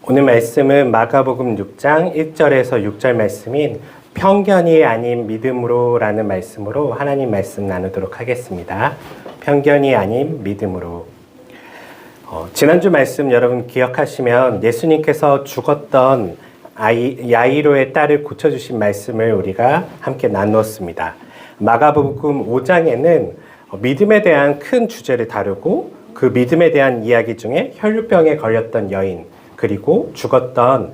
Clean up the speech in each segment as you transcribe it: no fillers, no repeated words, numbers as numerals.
오늘 말씀은 마가복음 6장 1절에서 6절 말씀인 편견이 아닌 믿음으로 라는 말씀으로 하나님 말씀 나누도록 하겠습니다. 편견이 아닌 믿음으로. 지난주 말씀 여러분 기억하시면 예수님께서 죽었던 야이로의 딸을 고쳐주신 말씀을 우리가 함께 나누었습니다. 마가복음 5장에는 믿음에 대한 큰 주제를 다루고 그 믿음에 대한 이야기 중에 혈류병에 걸렸던 여인 그리고 죽었던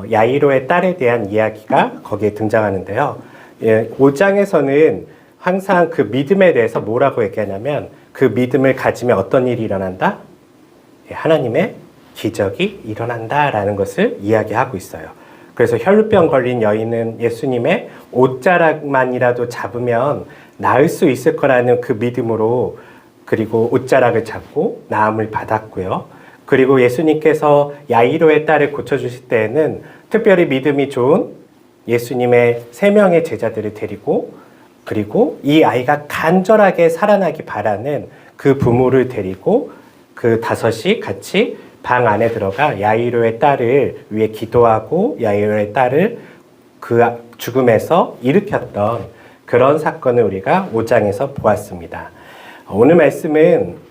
야이로의 딸에 대한 이야기가 거기에 등장하는데요. 5장에서는 항상 그 믿음에 대해서 뭐라고 얘기하냐면 그 믿음을 가지면 어떤 일이 일어난다? 하나님의 기적이 일어난다라는 것을 이야기하고 있어요. 그래서 혈류병 걸린 여인은 예수님의 옷자락만이라도 잡으면 나을 수 있을 거라는 그 믿음으로 그리고 옷자락을 잡고 나음을 받았고요. 그리고 예수님께서 야이로의 딸을 고쳐주실 때에는 특별히 믿음이 좋은 예수님의 3명의 제자들을 데리고 그리고 이 아이가 간절하게 살아나기 바라는 그 부모를 데리고 그 5이 같이 방 안에 들어가 야이로의 딸을 위해 기도하고 야이로의 딸을 그 죽음에서 일으켰던 그런 사건을 우리가 5장에서 보았습니다. 오늘 말씀은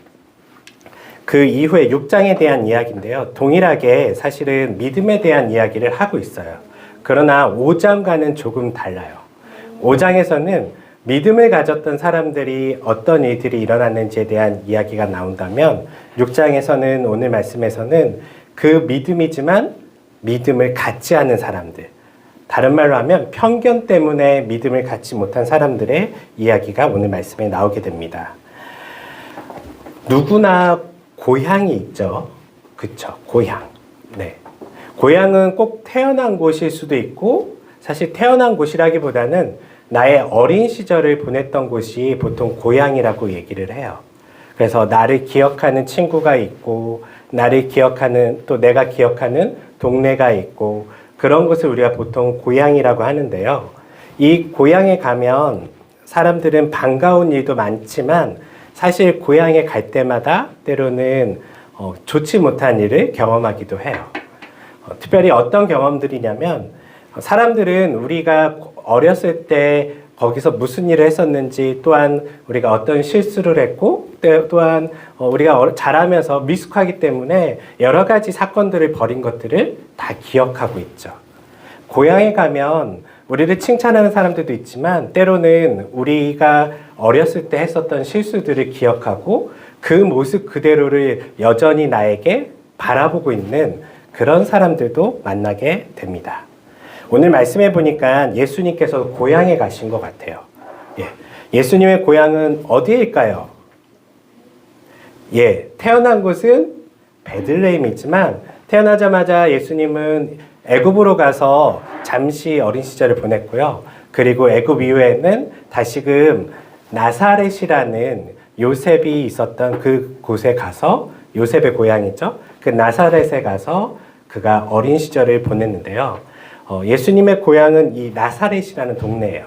그 이후에 6장에 대한 이야기인데요. 동일하게 사실은 믿음에 대한 이야기를 하고 있어요. 그러나 5장과는 조금 달라요. 5장에서는 믿음을 가졌던 사람들이 어떤 일들이 일어났는지에 대한 이야기가 나온다면 6장에서는 오늘 말씀에서는 그 믿음이지만 믿음을 갖지 않은 사람들, 다른 말로 하면 편견 때문에 믿음을 갖지 못한 사람들의 이야기가 오늘 말씀에 나오게 됩니다. 누구나 고향이 있죠. 그쵸? 고향. 네. 고향은 꼭 태어난 곳일 수도 있고, 사실 태어난 곳이라기보다는 나의 어린 시절을 보냈던 곳이 보통 고향이라고 얘기를 해요. 그래서 나를 기억하는 친구가 있고, 나를 기억하는, 또 내가 기억하는 동네가 있고, 그런 곳을 우리가 보통 고향이라고 하는데요. 이 고향에 가면 사람들은 반가운 일도 많지만, 사실 고향에 갈 때마다 때로는 좋지 못한 일을 경험하기도 해요. 특별히 어떤 경험들이냐면 사람들은 우리가 어렸을 때 거기서 무슨 일을 했었는지 또한 우리가 어떤 실수를 했고 또한 우리가 자라면서 미숙하기 때문에 여러 가지 사건들을 벌인 것들을 다 기억하고 있죠. 고향에 가면 우리를 칭찬하는 사람들도 있지만 때로는 우리가 어렸을 때 했었던 실수들을 기억하고 그 모습 그대로를 여전히 나에게 바라보고 있는 그런 사람들도 만나게 됩니다. 오늘 말씀해 보니까 예수님께서 고향에 가신 것 같아요. 예수님의 고향은 어디일까요? 태어난 곳은 베들레헴이지만 태어나자마자 예수님은 애굽으로 가서 잠시 어린 시절을 보냈고요. 그리고 애굽 이후에는 다시금 나사렛이라는 요셉이 있었던 그 곳에 가서 요셉의 고향이죠. 그 나사렛에 가서 그가 어린 시절을 보냈는데요. 예수님의 고향은 이 나사렛이라는 동네예요.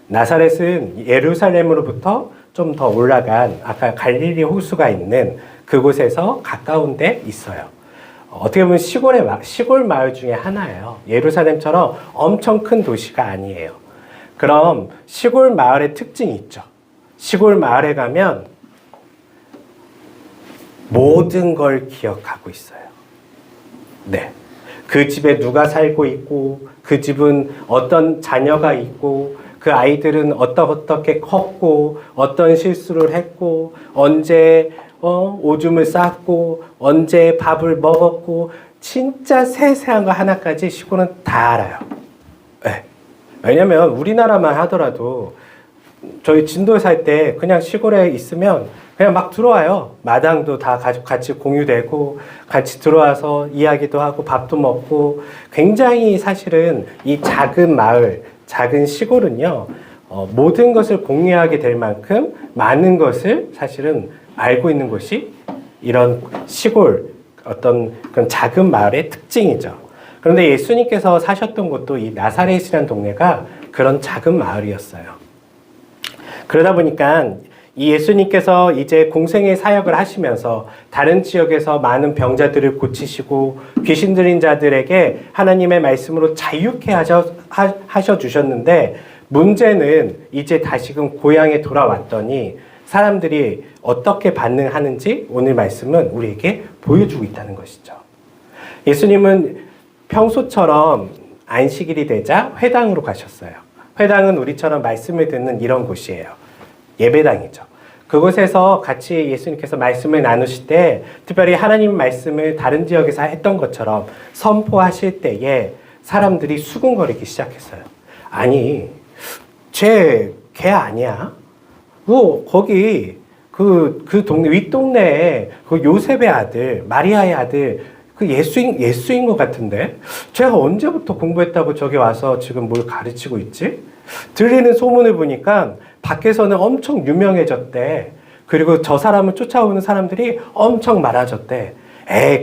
나사렛은 예루살렘으로부터 좀 더 올라간 아까 갈릴리 호수가 있는 그곳에서 가까운 데 있어요. 어떻게 보면 시골 마을 중에 하나예요. 예루살렘처럼 엄청 큰 도시가 아니에요. 그럼 시골 마을의 특징이 있죠. 시골 마을에 가면 모든 걸 기억하고 있어요. 네. 그 집에 누가 살고 있고, 그 집은 어떤 자녀가 있고, 그 아이들은 어떻게 컸고, 어떤 실수를 했고, 언제 오줌을 쌌고, 언제 밥을 먹었고, 진짜 세세한 거 하나까지 시골은 다 알아요. 네. 왜냐면 우리나라만 하더라도 저희 진도에 살 때 그냥 시골에 있으면 그냥 막 들어와요. 마당도 다 같이 공유되고 같이 들어와서 이야기도 하고 밥도 먹고 굉장히 사실은 이 작은 마을, 작은 시골은요. 모든 것을 공유하게 될 만큼 많은 것을 사실은 알고 있는 곳이 이런 시골 어떤 그런 작은 마을의 특징이죠. 그런데 예수님께서 사셨던 곳도 이 나사렛이라는 동네가 그런 작은 마을이었어요. 그러다 보니까 이 예수님께서 이제 공생의 사역을 하시면서 다른 지역에서 많은 병자들을 고치시고 귀신 들린 자들에게 하나님의 말씀으로 자유케 하셔 주셨는데, 문제는 이제 다시금 고향에 돌아왔더니 사람들이 어떻게 반응하는지 오늘 말씀은 우리에게 보여주고 있다는 것이죠. 예수님은 평소처럼 안식일이 되자 회당으로 가셨어요. 회당은 우리처럼 말씀을 듣는 이런 곳이에요. 예배당이죠. 그곳에서 같이 예수님께서 말씀을 나누실 때, 특별히 하나님 말씀을 다른 지역에서 했던 것처럼 선포하실 때에 사람들이 수군거리기 시작했어요. 아니, 걔 아니야? 거기 그 동네 윗동네에 그 요셉의 아들, 마리아의 아들, 그 예수인 것 같은데, 제가 언제부터 공부했다고 저기 와서 지금 뭘 가르치고 있지? 들리는 소문을 보니까 밖에서는 엄청 유명해졌대. 그리고 저 사람을 쫓아오는 사람들이 엄청 많아졌대.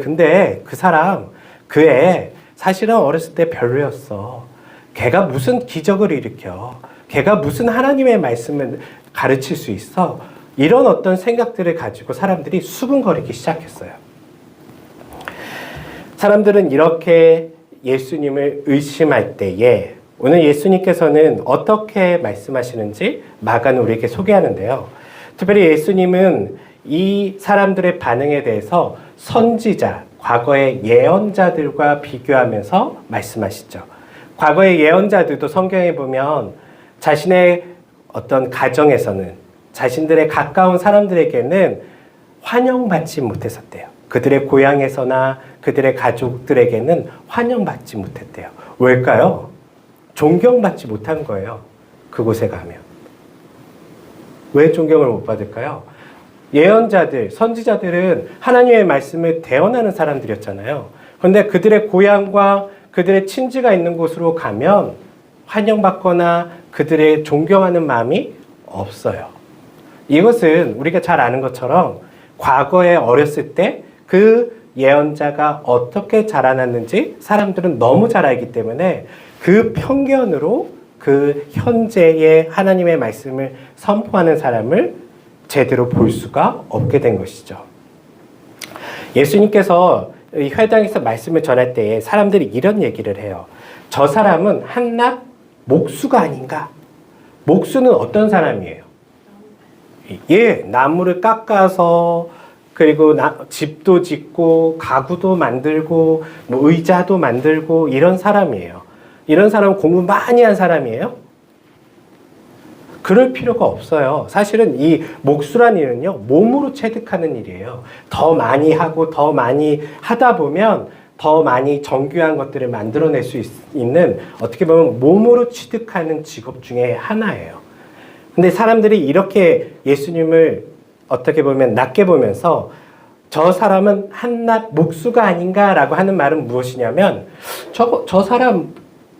근데 그 사람, 그 애 사실은 어렸을 때 별로였어. 걔가 무슨 기적을 일으켜? 걔가 무슨 하나님의 말씀을 가르칠 수 있어? 이런 어떤 생각들을 가지고 사람들이 수군거리기 시작했어요. 사람들은 이렇게 예수님을 의심할 때에 오늘 예수님께서는 어떻게 말씀하시는지 마가는 우리에게 소개하는데요. 특별히 예수님은 이 사람들의 반응에 대해서 선지자, 과거의 예언자들과 비교하면서 말씀하시죠. 과거의 예언자들도 성경에 보면 자신의 어떤 가정에서는, 자신들의 가까운 사람들에게는 환영받지 못했었대요. 그들의 고향에서나 그들의 가족들에게는 환영받지 못했대요. 왜일까요? 존경받지 못한 거예요. 그곳에 가면. 왜 존경을 못 받을까요? 예언자들, 선지자들은 하나님의 말씀을 대언하는 사람들이었잖아요. 그런데 그들의 고향과 그들의 친지가 있는 곳으로 가면 환영받거나 그들의 존경하는 마음이 없어요. 이것은 우리가 잘 아는 것처럼 과거에 어렸을 때 그 예언자가 어떻게 자라났는지 사람들은 너무 잘 알기 때문에 그 편견으로 그 현재의 하나님의 말씀을 선포하는 사람을 제대로 볼 수가 없게 된 것이죠. 예수님께서 이 회당에서 말씀을 전할 때에 사람들이 이런 얘기를 해요. 저 사람은 한낱 목수가 아닌가? 목수는 어떤 사람이에요? 나무를 깎아서, 그리고 집도 짓고 가구도 만들고 뭐 의자도 만들고 이런 사람이에요. 이런 사람은 공부 많이 한 사람이에요? 그럴 필요가 없어요. 사실은 이 목수란 일은요, 몸으로 체득하는 일이에요. 더 많이 하고 더 많이 하다 보면 더 많이 정교한 것들을 만들어낼 수 있는, 어떻게 보면 몸으로 취득하는 직업 중에 하나예요. 근데 사람들이 이렇게 예수님을 어떻게 보면 낮게 보면서 저 사람은 한낱 목수가 아닌가라고 하는 말은 무엇이냐면, 저 사람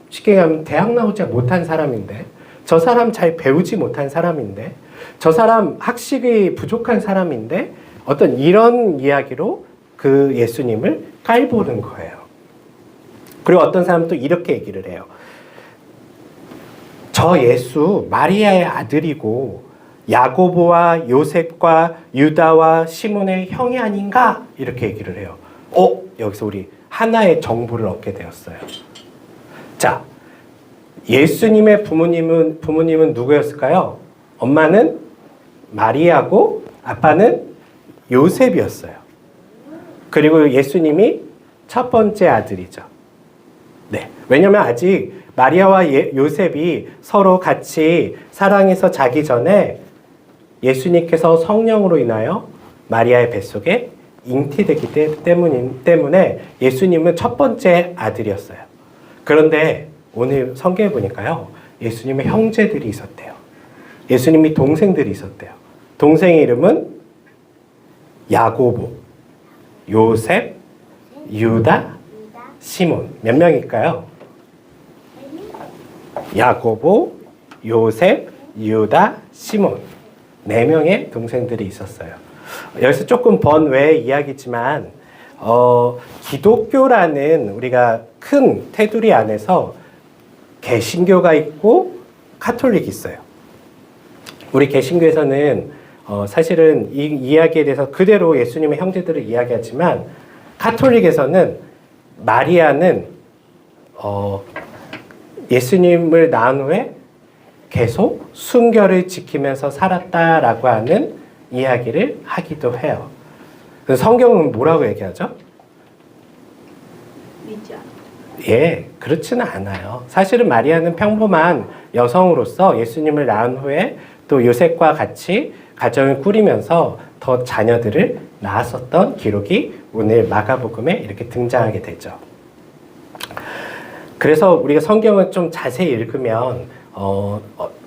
쉽게 얘기하면 대학 나오지 못한 사람인데, 저 사람 잘 배우지 못한 사람인데, 저 사람 학식이 부족한 사람인데, 어떤 이런 이야기로 그 예수님을 깔보는 거예요. 그리고 어떤 사람은 또 이렇게 얘기를 해요. 저 예수 마리아의 아들이고 야고보와 요셉과 유다와 시몬의 형이 아닌가? 이렇게 얘기를 해요. 여기서 우리 하나의 정보를 얻게 되었어요. 자, 예수님의 부모님은 누구였을까요? 엄마는 마리아고 아빠는 요셉이었어요. 그리고 예수님이 첫 번째 아들이죠. 네. 왜냐면 아직 마리아와 요셉이 서로 같이 사랑해서 자기 전에 예수님께서 성령으로 인하여 마리아의 뱃속에 잉태되기 때문에 예수님은 첫 번째 아들이었어요. 그런데 오늘 성경에 보니까요, 예수님의 형제들이 있었대요. 예수님이 동생들이 있었대요. 동생의 이름은 야고보, 요셉, 유다, 시몬. 몇 명일까요? 야고보, 요셉, 유다, 시몬. 4명의 동생들이 있었어요. 여기서 조금 번외의 이야기지만 기독교라는 우리가 큰 테두리 안에서 개신교가 있고 카톨릭이 있어요. 우리 개신교에서는 사실은 이 이야기에 대해서 그대로 예수님의 형제들을 이야기하지만 가톨릭에서는 마리아는 예수님을 낳은 후에 계속 순결을 지키면서 살았다라고 하는 이야기를 하기도 해요. 성경은 뭐라고 얘기하죠? 믿지 않아. 예, 그렇지는 않아요. 사실은 마리아는 평범한 여성으로서 예수님을 낳은 후에 또 요셉과 같이 가정을 꾸리면서 더 자녀들을 낳았었던 기록이 오늘 마가복음에 이렇게 등장하게 되죠. 그래서 우리가 성경을 좀 자세히 읽으면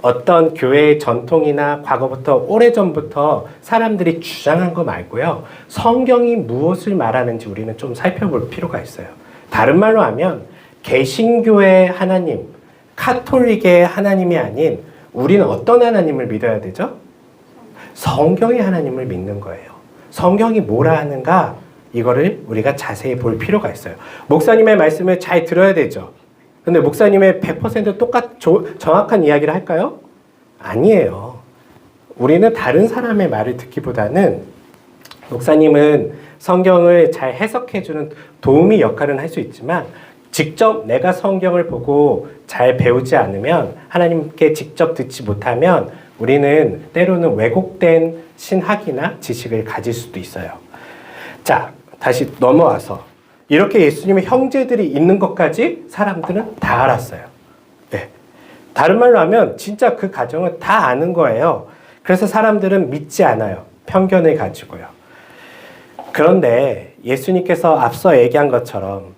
어떤 교회의 전통이나 과거부터 오래전부터 사람들이 주장한 거 말고요. 성경이 무엇을 말하는지 우리는 좀 살펴볼 필요가 있어요. 다른 말로 하면 개신교의 하나님, 카톨릭의 하나님이 아닌 우리는 어떤 하나님을 믿어야 되죠? 성경의 하나님을 믿는 거예요. 성경이 뭐라 하는가? 이거를 우리가 자세히 볼 필요가 있어요. 목사님의 말씀을 잘 들어야 되죠. 근데 목사님의 100% 정확한 이야기를 할까요? 아니에요. 우리는 다른 사람의 말을 듣기보다는 목사님은 성경을 잘 해석해주는 도우미 역할은 할 수 있지만 직접 내가 성경을 보고 잘 배우지 않으면 하나님께 직접 듣지 못하면 우리는 때로는 왜곡된 신학이나 지식을 가질 수도 있어요. 자, 다시 넘어와서 이렇게 예수님의 형제들이 있는 것까지 사람들은 다 알았어요. 네. 다른 말로 하면 진짜 그 가정은 다 아는 거예요. 그래서 사람들은 믿지 않아요. 편견을 가지고요. 그런데 예수님께서 앞서 얘기한 것처럼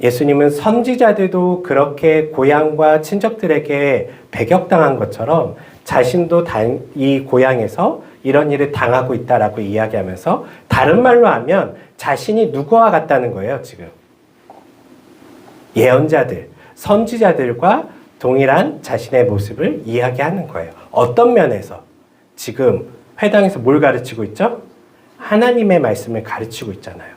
예수님은 선지자들도 그렇게 고향과 친척들에게 배격당한 것처럼 자신도 이 고향에서 이런 일을 당하고 있다라고 이야기하면서 다른 말로 하면 자신이 누구와 같다는 거예요, 지금. 예언자들, 선지자들과 동일한 자신의 모습을 이야기하는 거예요. 어떤 면에서? 지금 회당에서 뭘 가르치고 있죠? 하나님의 말씀을 가르치고 있잖아요.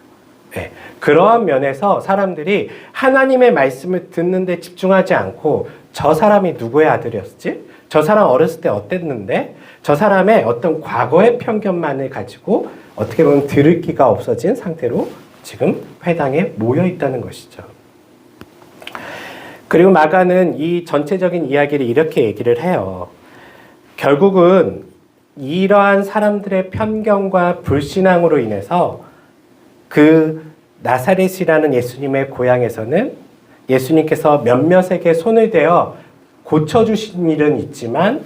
네. 그러한 면에서 사람들이 하나님의 말씀을 듣는데 집중하지 않고 저 사람이 누구의 아들이었지? 저 사람 어렸을 때 어땠는데? 저 사람의 어떤 과거의 편견만을 가지고 어떻게 보면 들을 기가 없어진 상태로 지금 회당에 모여 있다는 것이죠. 그리고 마가는 이 전체적인 이야기를 이렇게 얘기를 해요. 결국은 이러한 사람들의 편견과 불신앙으로 인해서 그 나사렛이라는 예수님의 고향에서는 예수님께서 몇몇에게 손을 대어 고쳐주신 일은 있지만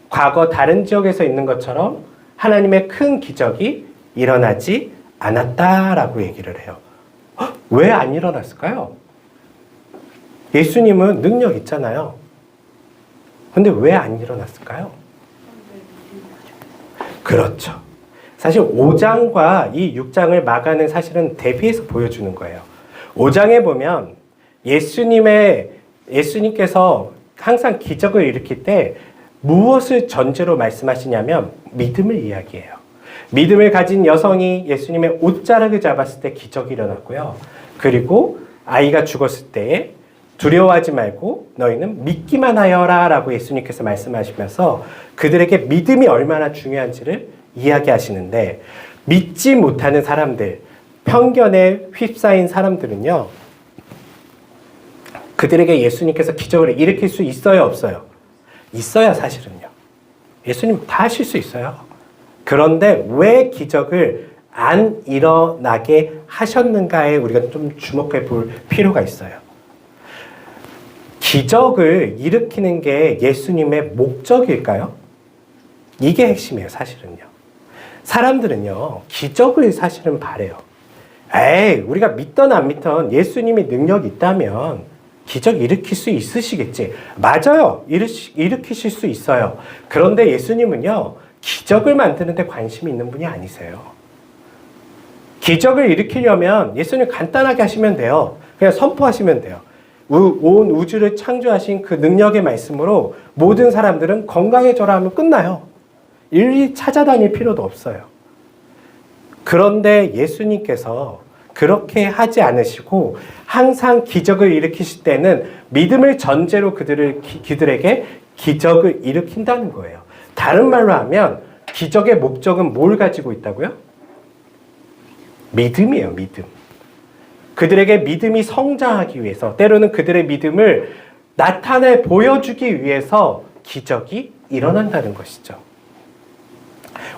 과거 다른 지역에서 있는 것처럼 하나님의 큰 기적이 일어나지 않았다라고 얘기를 해요. 왜 안 일어났을까요? 예수님은 능력 있잖아요. 근데 왜 안 일어났을까요? 그렇죠. 사실 5장과 이 6장을 마가는 사실은 대비해서 보여주는 거예요. 5장에 보면 예수님께서 항상 기적을 일으킬 때 무엇을 전제로 말씀하시냐면 믿음을 이야기해요. 믿음을 가진 여성이 예수님의 옷자락을 잡았을 때 기적이 일어났고요. 그리고 아이가 죽었을 때에 두려워하지 말고 너희는 믿기만 하여라 라고 예수님께서 말씀하시면서 그들에게 믿음이 얼마나 중요한지를 이야기하시는데 믿지 못하는 사람들, 편견에 휩싸인 사람들은요. 그들에게 예수님께서 기적을 일으킬 수 있어요, 없어요? 있어요, 사실은요. 예수님 다 하실 수 있어요. 그런데 왜 기적을 안 일어나게 하셨는가에 우리가 좀 주목해 볼 필요가 있어요. 기적을 일으키는 게 예수님의 목적일까요? 이게 핵심이에요, 사실은요. 사람들은요, 기적을 사실은 바래요. 에이, 우리가 믿던 안 믿던 예수님이 능력이 있다면 기적 일으킬 수 있으시겠지. 맞아요. 일으키실 수 있어요. 그런데 예수님은요, 기적을 만드는데 관심이 있는 분이 아니세요. 기적을 일으키려면 예수님 간단하게 하시면 돼요. 그냥 선포하시면 돼요. 온 우주를 창조하신 그 능력의 말씀으로 모든 사람들은 건강해져라 하면 끝나요. 일일이 찾아다닐 필요도 없어요. 그런데 예수님께서 그렇게 하지 않으시고 항상 기적을 일으키실 때는 믿음을 전제로 그들에게 기적을 일으킨다는 거예요. 다른 말로 하면 기적의 목적은 뭘 가지고 있다고요? 믿음이에요, 믿음. 그들에게 믿음이 성장하기 위해서, 때로는 그들의 믿음을 나타내 보여주기 위해서 기적이 일어난다는 것이죠.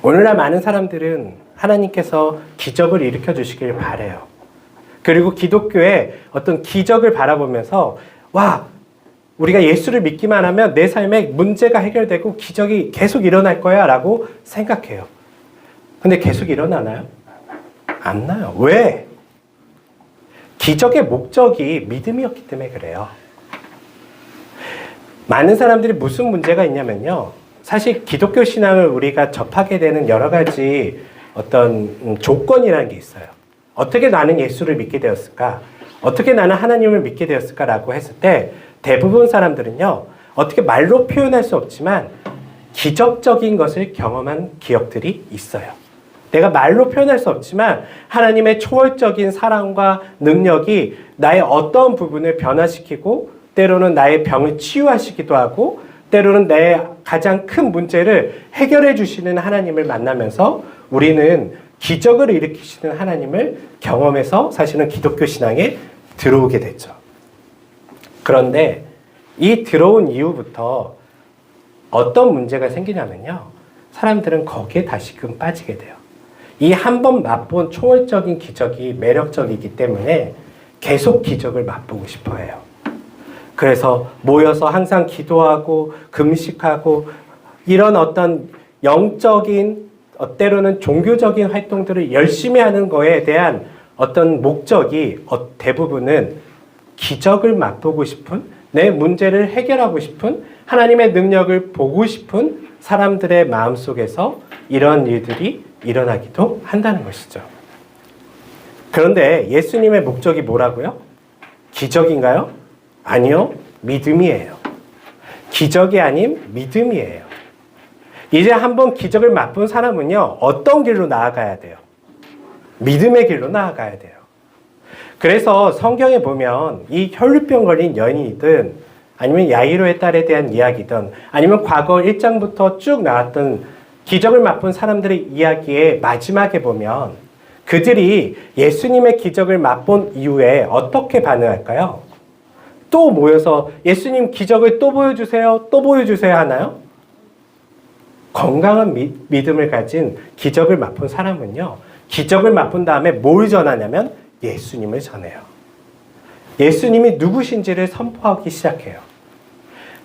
오늘날 많은 사람들은 하나님께서 기적을 일으켜 주시길 바라요. 그리고 기독교의 어떤 기적을 바라보면서 와, 우리가 예수를 믿기만 하면 내 삶에 문제가 해결되고 기적이 계속 일어날 거야 라고 생각해요. 근데 계속 일어나나요? 안 나요. 왜? 기적의 목적이 믿음이었기 때문에 그래요. 많은 사람들이 무슨 문제가 있냐면요. 사실 기독교 신앙을 우리가 접하게 되는 여러 가지 어떤 조건이라는 게 있어요. 어떻게 나는 예수를 믿게 되었을까? 어떻게 나는 하나님을 믿게 되었을까라고 했을 때 대부분 사람들은요. 어떻게 말로 표현할 수 없지만 기적적인 것을 경험한 기억들이 있어요. 내가 말로 표현할 수 없지만 하나님의 초월적인 사랑과 능력이 나의 어떤 부분을 변화시키고 때로는 나의 병을 치유하시기도 하고 때로는 내 가장 큰 문제를 해결해 주시는 하나님을 만나면서 우리는 기적을 일으키시는 하나님을 경험해서 사실은 기독교 신앙에 들어오게 됐죠. 그런데 이 들어온 이후부터 어떤 문제가 생기냐면요. 사람들은 거기에 다시금 빠지게 돼요. 이 한 번 맛본 초월적인 기적이 매력적이기 때문에 계속 기적을 맛보고 싶어 해요. 그래서 모여서 항상 기도하고 금식하고 이런 어떤 영적인 때로는 종교적인 활동들을 열심히 하는 거에 대한 어떤 목적이 대부분은 기적을 맛보고 싶은 내 문제를 해결하고 싶은 하나님의 능력을 보고 싶은 사람들의 마음속에서 이런 일들이 일어나기도 한다는 것이죠. 그런데 예수님의 목적이 뭐라고요? 기적인가요? 아니요. 믿음이에요. 기적이 아닌 믿음이에요. 이제 한번 기적을 맛본 사람은요. 어떤 길로 나아가야 돼요? 믿음의 길로 나아가야 돼요. 그래서 성경에 보면 이 혈루병 걸린 여인이든 아니면 야이로의 딸에 대한 이야기든 아니면 과거 1장부터 쭉 나왔던 기적을 맛본 사람들의 이야기의 마지막에 보면 그들이 예수님의 기적을 맛본 이후에 어떻게 반응할까요? 또 모여서 예수님 기적을 또 보여주세요, 또 보여주세요 하나요? 건강한 믿음을 가진 기적을 맛본 사람은요. 기적을 맛본 다음에 뭘 전하냐면 예수님을 전해요. 예수님이 누구신지를 선포하기 시작해요.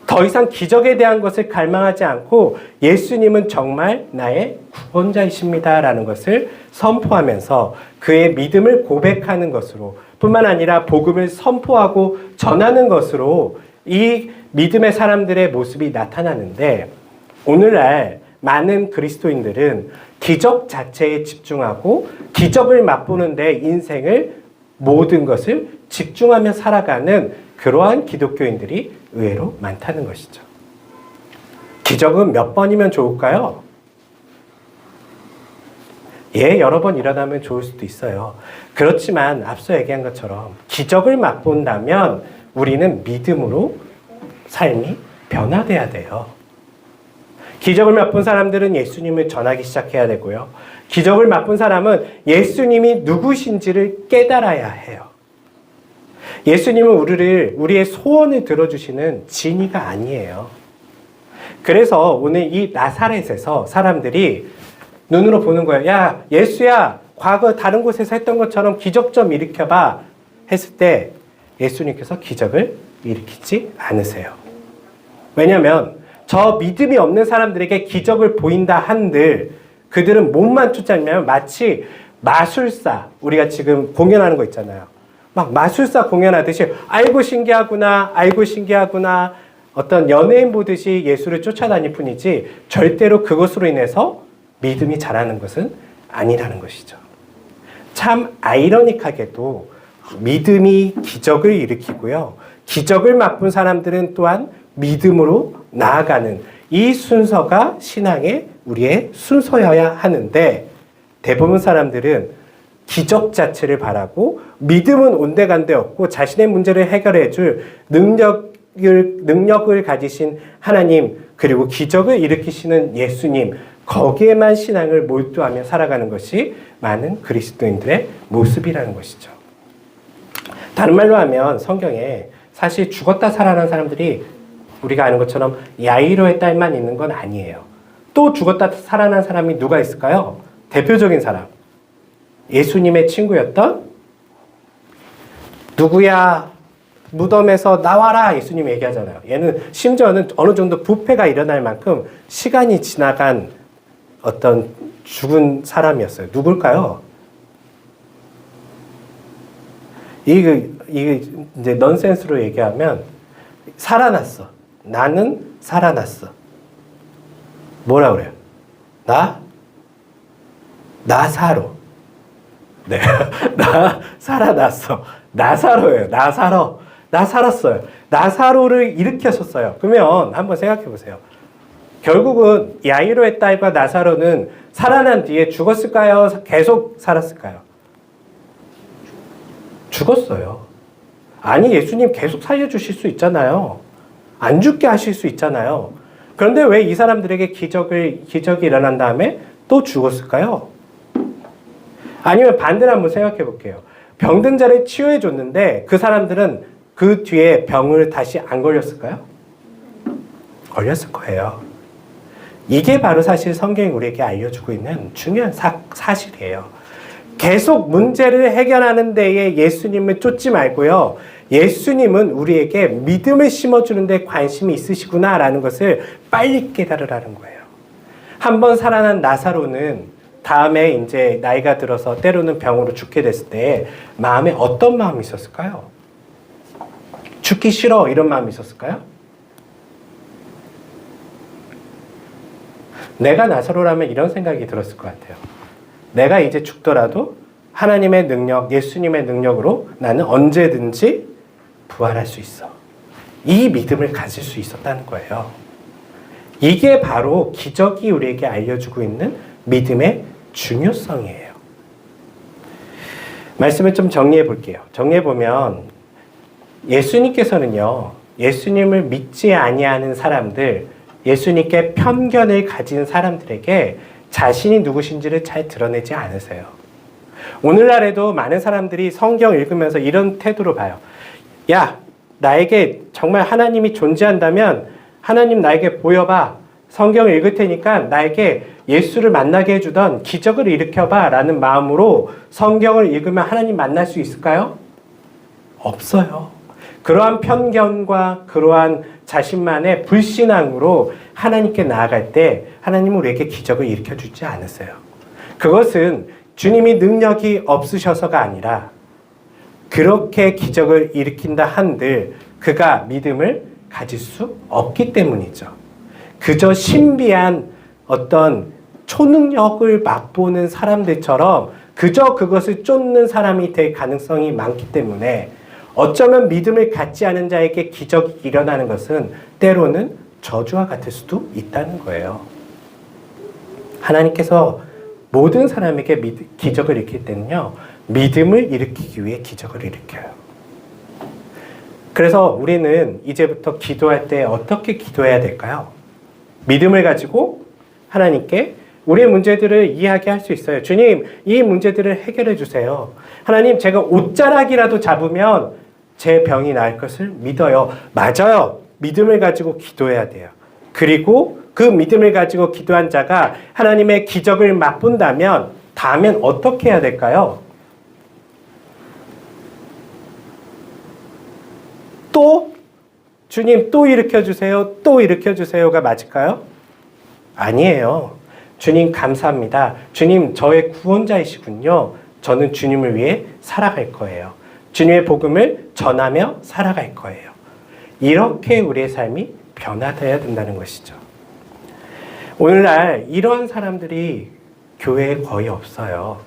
더 이상 기적에 대한 것을 갈망하지 않고 예수님은 정말 나의 구원자이십니다라는 것을 선포하면서 그의 믿음을 고백하는 것으로 뿐만 아니라 복음을 선포하고 전하는 것으로 이 믿음의 사람들의 모습이 나타나는데 오늘날 많은 그리스도인들은 기적 자체에 집중하고 기적을 맛보는 데 인생을 모든 것을 집중하며 살아가는 그러한 기독교인들이 의외로 많다는 것이죠. 기적은 몇 번이면 좋을까요? 예, 여러 번 일어나면 좋을 수도 있어요. 그렇지만 앞서 얘기한 것처럼 기적을 맛본다면 우리는 믿음으로 삶이 변화돼야 돼요. 기적을 맛본 사람들은 예수님을 전하기 시작해야 되고요. 기적을 맛본 사람은 예수님이 누구신지를 깨달아야 해요. 예수님은 우리의 소원을 들어주시는 진이가 아니에요. 그래서 오늘 이 나사렛에서 사람들이 눈으로 보는 거예요. 야, 예수야, 과거 다른 곳에서 했던 것처럼 기적 좀 일으켜봐 했을 때 예수님께서 기적을 일으키지 않으세요. 왜냐하면 저 믿음이 없는 사람들에게 기적을 보인다 한들 그들은 몸만 쫓아내면 마치 마술사, 우리가 지금 공연하는 거 있잖아요. 막 마술사 공연하듯이 알고 신기하구나, 알고 신기하구나 어떤 연예인 보듯이 예수를 쫓아다닐 뿐이지 절대로 그것으로 인해서 믿음이 자라는 것은 아니라는 것이죠. 참 아이러니하게도 믿음이 기적을 일으키고요. 기적을 맛본 사람들은 또한 믿음으로 나아가는 이 순서가 신앙의 우리의 순서여야 하는데 대부분 사람들은 기적 자체를 바라고 믿음은 온데간데 없고 자신의 문제를 해결해 줄 능력을 가지신 하나님 그리고 기적을 일으키시는 예수님 거기에만 신앙을 몰두하며 살아가는 것이 많은 그리스도인들의 모습이라는 것이죠. 다른 말로 하면 성경에 사실 죽었다 살아난 사람들이 우리가 아는 것처럼 야이로의 딸만 있는 건 아니에요. 또 죽었다 살아난 사람이 누가 있을까요? 대표적인 사람. 예수님의 친구였던 누구야? 무덤에서 나와라! 예수님이 얘기하잖아요. 얘는 심지어는 어느 정도 부패가 일어날 만큼 시간이 지나간 어떤 죽은 사람이었어요. 누굴까요? 이게 이제 넌센스로 얘기하면 살아났어. 나는 살아났어. 뭐라 그래요? 나사로. 네. 나 살아났어. 나사로예요. 나 살았어요. 나사로를 일으켰었어요. 그러면 한번 생각해 보세요. 결국은 야이로의 딸과 나사로는 살아난 뒤에 죽었을까요? 계속 살았을까요? 죽었어요. 아니, 예수님 계속 살려주실 수 있잖아요. 안 죽게 하실 수 있잖아요. 그런데 왜 이 사람들에게 기적이 일어난 다음에 또 죽었을까요? 아니면 반대로 한번 생각해 볼게요. 병든 자를 치유해 줬는데 그 사람들은 그 뒤에 병을 다시 안 걸렸을까요? 걸렸을 거예요. 이게 바로 사실 성경이 우리에게 알려주고 있는 중요한 사실이에요. 계속 문제를 해결하는 데에 예수님을 쫓지 말고요. 예수님은 우리에게 믿음을 심어주는 데 관심이 있으시구나라는 것을 빨리 깨달으라는 거예요. 한번 살아난 나사로는 다음에 이제 나이가 들어서 때로는 병으로 죽게 됐을 때 마음에 어떤 마음이 있었을까요? 죽기 싫어 이런 마음이 있었을까요? 내가 나사로라면 이런 생각이 들었을 것 같아요. 내가 이제 죽더라도 하나님의 능력, 예수님의 능력으로 나는 언제든지 부활할 수 있어. 이 믿음을 가질 수 있었다는 거예요. 이게 바로 기적이 우리에게 알려주고 있는 믿음의 중요성이에요. 말씀을 좀 정리해 볼게요. 정리해 보면 예수님께서는요, 예수님을 믿지 아니하는 사람들, 예수님께 편견을 가진 사람들에게 자신이 누구신지를 잘 드러내지 않으세요. 오늘날에도 많은 사람들이 성경 읽으면서 이런 태도로 봐요. 야, 나에게 정말 하나님이 존재한다면 하나님 나에게 보여봐. 성경을 읽을 테니까 나에게 예수를 만나게 해주던 기적을 일으켜봐 라는 마음으로 성경을 읽으면 하나님 만날 수 있을까요? 없어요. 그러한 편견과 그러한 자신만의 불신앙으로 하나님께 나아갈 때 하나님은 우리에게 기적을 일으켜주지 않으세요. 그것은 주님이 능력이 없으셔서가 아니라 그렇게 기적을 일으킨다 한들 그가 믿음을 가질 수 없기 때문이죠. 그저 신비한 어떤 초능력을 맛보는 사람들처럼 그저 그것을 쫓는 사람이 될 가능성이 많기 때문에 어쩌면 믿음을 갖지 않은 자에게 기적이 일어나는 것은 때로는 저주와 같을 수도 있다는 거예요. 하나님께서 모든 사람에게 기적을 일으킬 때는요, 믿음을 일으키기 위해 기적을 일으켜요. 그래서 우리는 이제부터 기도할 때 어떻게 기도해야 될까요? 믿음을 가지고 하나님께 우리의 문제들을 이야기할 수 있어요. 주님, 이 문제들을 해결해 주세요. 하나님, 제가 옷자락이라도 잡으면 제 병이 나을 것을 믿어요. 맞아요. 믿음을 가지고 기도해야 돼요. 그리고 그 믿음을 가지고 기도한 자가 하나님의 기적을 맛본다면 다음엔 어떻게 해야 될까요? 또 주님 또 일으켜주세요. 또 일으켜주세요가 맞을까요? 아니에요. 주님 감사합니다. 주님 저의 구원자이시군요. 저는 주님을 위해 살아갈 거예요. 주님의 복음을 전하며 살아갈 거예요. 이렇게 우리의 삶이 변화되어야 된다는 것이죠. 오늘날 이런 사람들이 교회에 거의 없어요.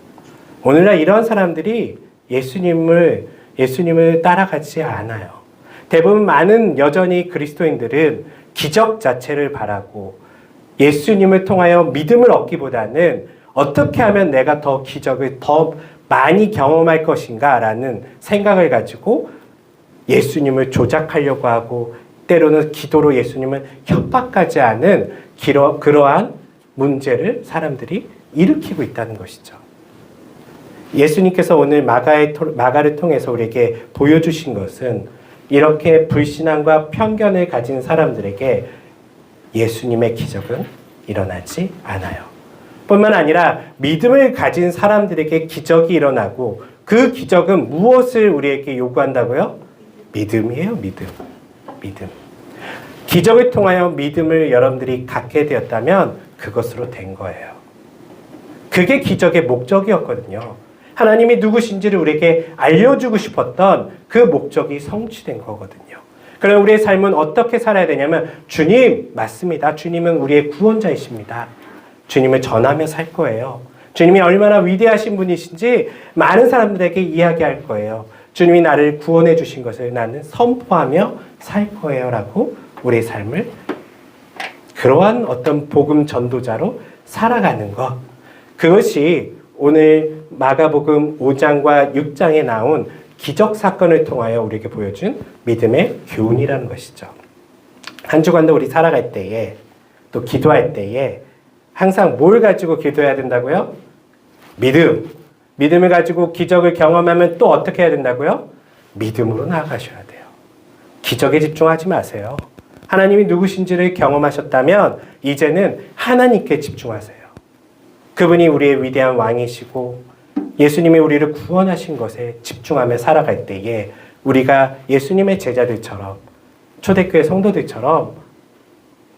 오늘날 이런 사람들이 예수님을 따라가지 않아요. 대부분 많은 여전히 그리스도인들은 기적 자체를 바라고 예수님을 통하여 믿음을 얻기보다는 어떻게 하면 내가 더 기적을 더 많이 경험할 것인가 라는 생각을 가지고 예수님을 조작하려고 하고 때로는 기도로 예수님을 협박까지 하는 그러한 문제를 사람들이 일으키고 있다는 것이죠. 예수님께서 오늘 마가를 통해서 우리에게 보여주신 것은 이렇게 불신앙과 편견을 가진 사람들에게 예수님의 기적은 일어나지 않아요. 뿐만 아니라 믿음을 가진 사람들에게 기적이 일어나고 그 기적은 무엇을 우리에게 요구한다고요? 믿음이에요, 믿음. 믿음. 기적을 통하여 믿음을 여러분들이 갖게 되었다면 그것으로 된 거예요. 그게 기적의 목적이었거든요. 하나님이 누구신지를 우리에게 알려주고 싶었던 그 목적이 성취된 거거든요. 그럼 우리의 삶은 어떻게 살아야 되냐면 주님, 맞습니다. 주님은 우리의 구원자이십니다. 주님을 전하며 살 거예요. 주님이 얼마나 위대하신 분이신지 많은 사람들에게 이야기할 거예요. 주님이 나를 구원해 주신 것을 나는 선포하며 살 거예요 라고 우리의 삶을 그러한 어떤 복음 전도자로 살아가는 것, 그것이 오늘 마가복음 5장과 6장에 나온 기적 사건을 통하여 우리에게 보여준 믿음의 교훈이라는 것이죠. 한 주간도 우리 살아갈 때에 또 기도할 때에 항상 뭘 가지고 기도해야 된다고요? 믿음. 믿음을 가지고 기적을 경험하면 또 어떻게 해야 된다고요? 믿음으로 나아가셔야 돼요. 기적에 집중하지 마세요. 하나님이 누구신지를 경험하셨다면 이제는 하나님께 집중하세요. 그분이 우리의 위대한 왕이시고 예수님이 우리를 구원하신 것에 집중하며 살아갈 때에 우리가 예수님의 제자들처럼 초대교회 성도들처럼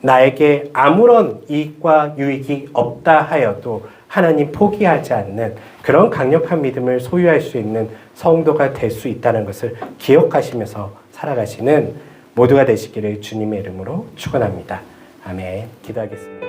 나에게 아무런 이익과 유익이 없다 하여도 하나님 포기하지 않는 그런 강력한 믿음을 소유할 수 있는 성도가 될 수 있다는 것을 기억하시면서 살아가시는 모두가 되시기를 주님의 이름으로 축원합니다. 아멘. 기도하겠습니다.